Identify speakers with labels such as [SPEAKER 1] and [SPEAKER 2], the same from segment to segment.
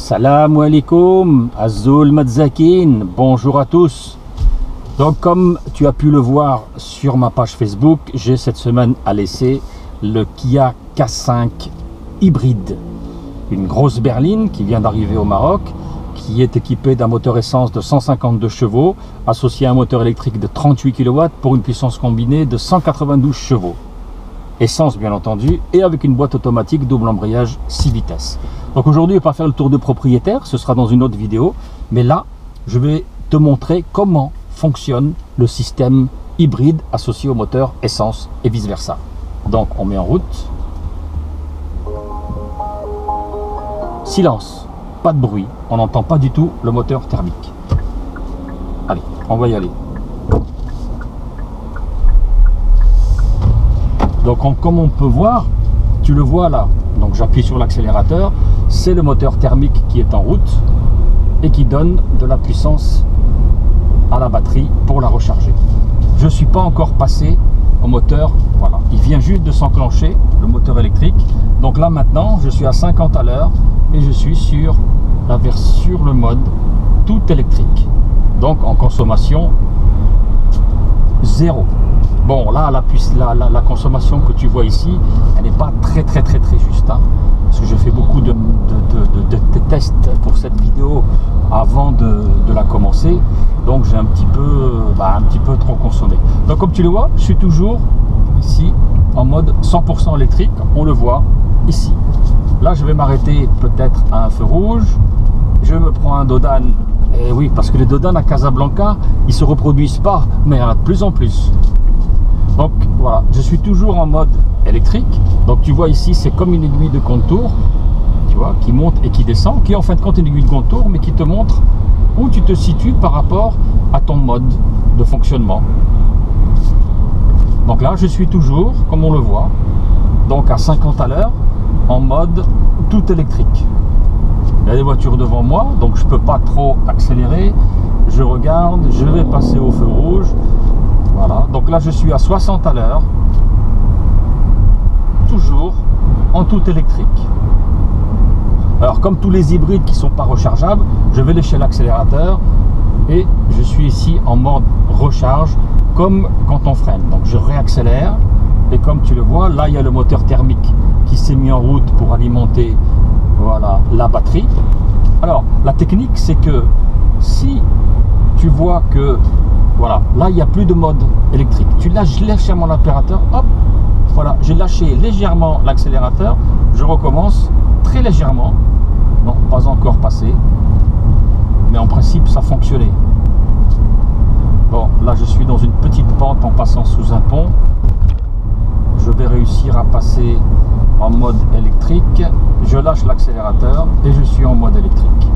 [SPEAKER 1] Salam alaikum, Azul Madzakin, bonjour à tous. Donc comme tu as pu le voir sur ma page Facebook, j'ai cette semaine à laisser le Kia K5 hybride. Une grosse berline qui vient d'arriver au Maroc, qui est équipée d'un moteur essence de 152 chevaux, associé à un moteur électrique de 38 kW pour une puissance combinée de 192 chevaux. Essence bien entendu, et avec une boîte automatique double embrayage 6 vitesses. Donc aujourd'hui, on va pas faire le tour de propriétaire, ce sera dans une autre vidéo, mais là, je vais te montrer comment fonctionne le système hybride associé au moteur essence et vice versa. Donc on met en route. Silence, pas de bruit, on n'entend pas du tout le moteur thermique. Allez, on va y aller. Donc comme on peut voir, tu le vois là, donc j'appuie sur l'accélérateur, c'est le moteur thermique qui est en route et qui donne de la puissance à la batterie pour la recharger. Je ne suis pas encore passé au moteur, voilà, il vient juste de s'enclencher, le moteur électrique. Donc là maintenant, je suis à 50 à l'heure et je suis sur le mode tout électrique. Donc en consommation zéro. Bon, là, la consommation que tu vois ici, elle n'est pas très juste, hein, parce que je fais beaucoup de tests pour cette vidéo avant de la commencer, donc j'ai un petit peu trop consommé. Donc comme tu le vois, je suis toujours ici en mode 100% électrique, on le voit ici. Là, je vais m'arrêter peut-être à un feu rouge, je me prends un Dodan, et oui, parce que les Dodan à Casablanca, ils se reproduisent pas, mais il y en a de plus en plus. Donc voilà, je suis toujours en mode électrique. Donc tu vois ici, c'est comme une aiguille de contour, tu vois, qui monte et qui descend, qui est en fin de compte une aiguille de contour, mais qui te montre où tu te situes par rapport à ton mode de fonctionnement. Donc là, je suis toujours, comme on le voit, donc à 50 à l'heure, en mode tout électrique. Il y a des voitures devant moi, donc je ne peux pas trop accélérer. Je regarde, je vais passer au feu rouge. Voilà, donc là je suis à 60 à l'heure, toujours en tout électrique. Alors comme tous les hybrides qui ne sont pas rechargeables, je vais lécher l'accélérateur et je suis ici en mode recharge comme quand on freine. Donc je réaccélère et comme tu le vois, là il y a le moteur thermique qui s'est mis en route pour alimenter, voilà, la batterie. Alors la technique, c'est que si tu vois que voilà, là il n'y a plus de mode électrique, tu lâches légèrement l'accélérateur, hop, voilà, j'ai lâché légèrement l'accélérateur, je recommence très légèrement, non, pas encore passé, mais en principe ça fonctionnait. Bon, là je suis dans une petite pente en passant sous un pont, je vais réussir à passer en mode électrique, je lâche l'accélérateur et je suis en mode électrique.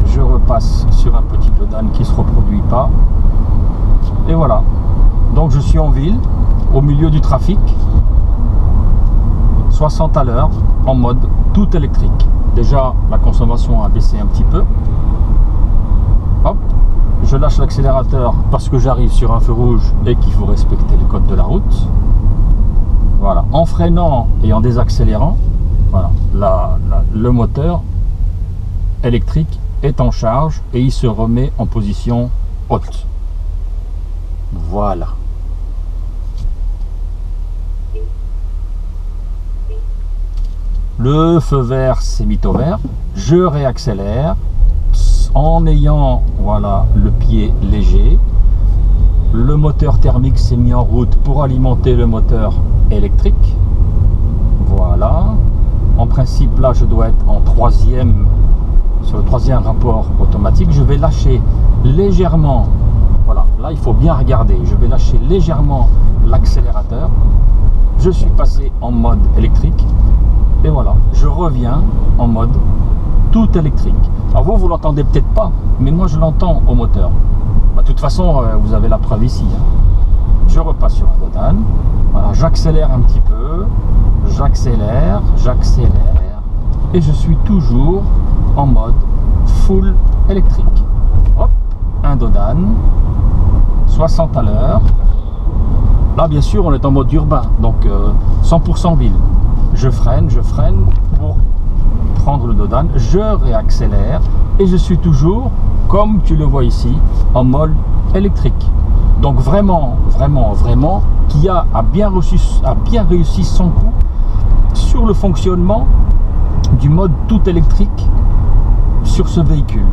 [SPEAKER 1] Je repasse sur un petit Dodan qui ne se reproduit pas. Et voilà. Donc je suis en ville, au milieu du trafic, 60 à l'heure, en mode tout électrique. Déjà, la consommation a baissé un petit peu. Hop, je lâche l'accélérateur parce que j'arrive sur un feu rouge et qu'il faut respecter le code de la route. Voilà. En freinant et en désaccélérant, voilà, le moteur électrique est en charge et il se remet en position haute. Voilà. Le feu vert s'est mis au vert. Je réaccélère en ayant, voilà, le pied léger. Le moteur thermique s'est mis en route pour alimenter le moteur électrique. Voilà. En principe, là, je dois être en sur le troisième rapport automatique. Je vais lâcher légèrement, voilà, là il faut bien regarder, je vais lâcher légèrement l'accélérateur, je suis passé en mode électrique et voilà, je reviens en mode tout électrique. Alors vous l'entendez peut-être pas, mais moi je l'entends au moteur. De toute façon, vous avez la preuve ici, hein. Je repasse sur un Dodan, voilà, j'accélère un petit peu, j'accélère et je suis toujours en mode full électrique. Hop, un Dodan, 60 à l'heure. Là bien sûr on est en mode urbain, donc 100% ville. Je freine pour prendre le dos d'âne, je réaccélère et je suis toujours, comme tu le vois ici, en mode électrique. Donc vraiment, Kia a bien réussi son coup sur le fonctionnement du mode tout électrique sur ce véhicule,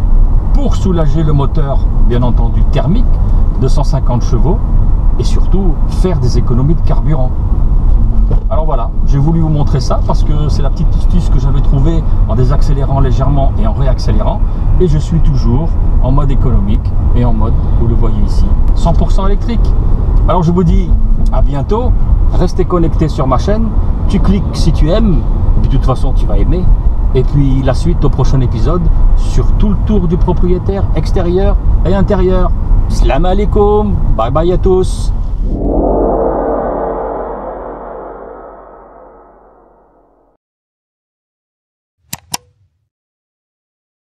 [SPEAKER 1] pour soulager le moteur, bien entendu thermique, de 150 chevaux, et surtout faire des économies de carburant. Alors voilà, j'ai voulu vous montrer ça parce que c'est la petite astuce que j'avais trouvée en désaccélérant légèrement et en réaccélérant, et je suis toujours en mode économique et en mode, vous le voyez ici, 100% électrique. Alors je vous dis à bientôt, restez connectés sur ma chaîne, tu cliques si tu aimes, et puis de toute façon tu vas aimer, et puis la suite au prochain épisode sur tout le tour du propriétaire extérieur et intérieur. Salam alaikum, bye bye à tous.